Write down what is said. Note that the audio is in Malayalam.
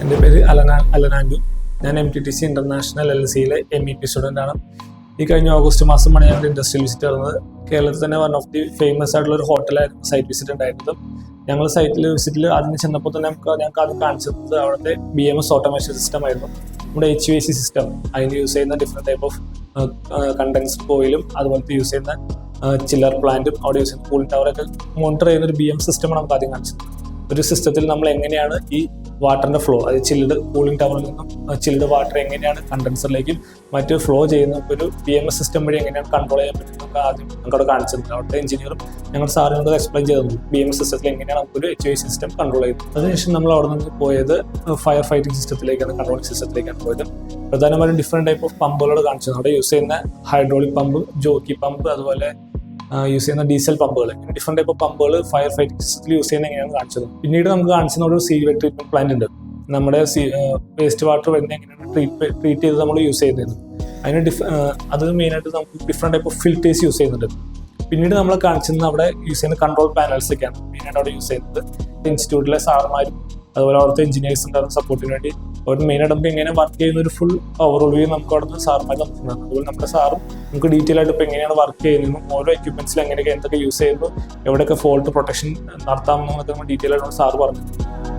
എൻ്റെ പേര് അലനാൻഡു. ഞാൻ MTTC ഇന്റർനാഷണൽ LLCയിലെ MEP സ്റ്റുഡൻ്റ് ആണ്. ഈ കഴിഞ്ഞ ഓഗസ്റ്റ് മാസമാണ് ഞാൻ ഇൻഡസ്ട്രിയൽ വിസിറ്റ് നടന്നത്. കേരളത്തിൽ തന്നെ വൺ ഓഫ് ദി ഫേമസ് ആയിട്ടുള്ള ഒരു ഹോട്ടലായിരുന്നു സൈറ്റ് വിസിറ്റ് ഉണ്ടായിരുന്നത്. ഞങ്ങൾ വിസിറ്റിൽ അതിന് ചെന്നപ്പോൾ തന്നെ ഞങ്ങൾക്ക് അത് കാണിച്ചത് അവിടുത്തെ BMS ഓട്ടോമേഷൻ സിസ്റ്റം ആയിരുന്നു. നമ്മുടെ HVAC സിസ്റ്റം, അതിന് യൂസ് ചെയ്യുന്ന ഡിഫറെൻറ്റ് ടൈപ്പ് ഓഫ് കണ്ടൻസ്ഡ് ഓയിലും അതുപോലത്തെ യൂസ് ചെയ്യുന്ന ചില്ലർ പ്ലാന്റും അവിടെ യൂസ് ചെയ്യുന്ന കൂളിംഗ് ടവറൊക്കെ മോണിറ്റർ ചെയ്യുന്ന ഒരു BM സിസ്റ്റമാണ് നമുക്ക് ആദ്യം കാണിച്ചത്. ഒരു സിസ്റ്റത്തിൽ നമ്മൾ എങ്ങനെയാണ് ഈ വാട്ടറിൻ്റെ ഫ്ലോ, അതായത് ചില്ലുഡ് കൂളിംഗ് ടവറിൽ നിന്നും ചില്ലുഡ് വാട്ടർ എങ്ങനെയാണ് കണ്ടൻസറിലേക്കും മറ്റ് ഫ്ലോ ചെയ്യുന്ന ഒരു BMS സിസ്റ്റം വഴി എങ്ങനെയാണ് കൺട്രോൾ ചെയ്യാൻ പറ്റും നമുക്ക് ആദ്യം നമുക്കവിടെ കാണിച്ചിട്ടുണ്ട്. അവിടുത്തെ എഞ്ചിനീയറും ഞങ്ങൾ സാറിനോട് എക്സ്പ്ലെയിൻ ചെയ്തു BMS സിസ്റ്റത്തിൽ എങ്ങനെയാണ് നമുക്കൊരു HVAC സിസ്റ്റം കൺട്രോൾ ചെയ്യുന്നത്. അതിനുശേഷം നമ്മൾ അവിടെ നിന്ന് പോയത് ഫയർ ഫൈറ്റിംഗ് സിസ്റ്റത്തിലേക്കാണ്, കൺട്രോളിംഗ് സിസ്റ്റത്തിലേക്കാണ് പോയത്. പ്രധാനമായും ഡിഫറെൻറ്റ് ടൈപ്പ് ഓഫ് പമ്പുകൾ കാണിച്ചത്. അവിടെ യൂസ് ചെയ്യുന്ന ഹൈഡ്രോളിക് പമ്പ്, ജോക്കി പമ്പ്, അതുപോലെ യൂസ് ചെയ്യുന്ന ഡീസൽ പമ്പുകൾ, ഇങ്ങനെ ഡിഫറെൻറ്റ് ടൈപ്പ് ഓഫ് പമ്പുകൾ ഫയർ ഫൈറ്റിംഗ് സിസ്റ്റത്തിൽ യൂസ് ചെയ്യുന്ന എങ്ങനെയാണ് കാണിച്ചത്. പിന്നീട് നമുക്ക് കാണിച്ചുന്ന ഒരു സീവേജ് ട്രീറ്റ്മെന്റ് പ്ലാന്റ് ഉണ്ട്. നമ്മുടെ വേസ്റ്റ് വാട്ടർ വരുന്ന എങ്ങനെയാണ് ട്രീറ്റ് ചെയ്ത് നമ്മൾ യൂസ് ചെയ്യുന്നത്. അതിന് അത് മെയിനായിട്ട് നമുക്ക് different type of filters use ചെയ്യുന്നുണ്ട്. പിന്നീട് നമ്മൾ കാണിച്ചിരുന്ന അവിടെ യൂസ് ചെയ്യുന്ന കൺട്രോൾ പാനൽസ് ഒക്കെയാണ് മെയിനായിട്ട് അവിടെ യൂസ് ചെയ്യുന്നത്. ഇൻസ്റ്റിറ്റ്യൂട്ടിലെ സാർമാരും അതുപോലെ അവിടുത്തെ എഞ്ചിനീയേഴ്സ് ഉണ്ടാകുന്ന സപ്പോർട്ടിന് വേണ്ടി അവർ മെയിനായിട്ട് നമുക്ക് എങ്ങനെ വർക്ക് ചെയ്യുന്ന ഒരു ഫുൾ ഓവർവ്യൂ നമുക്ക് അവിടെ നിന്ന് സാർമാർ നമുക്കുണ്ടാകും. അതുപോലെ നമ്മുടെ സാറും നമുക്ക് ഡീറ്റെയിൽ ആയിട്ട് ഇപ്പോൾ എങ്ങനെയാണ് വർക്ക് ചെയ്യുന്നതും ഓരോ എക്യുപ്മെന്റ്സിൽ എങ്ങനെയൊക്കെ എന്തൊക്കെ യൂസ് ചെയ്യുന്നു, എവിടെയൊക്കെ ഫോൾട്ട് പ്രൊട്ടക്ഷൻ നടത്താമെന്നൊക്കെ നമ്മൾ ഡീറ്റെയിൽ ആയിട്ട് സാറ് പറഞ്ഞു.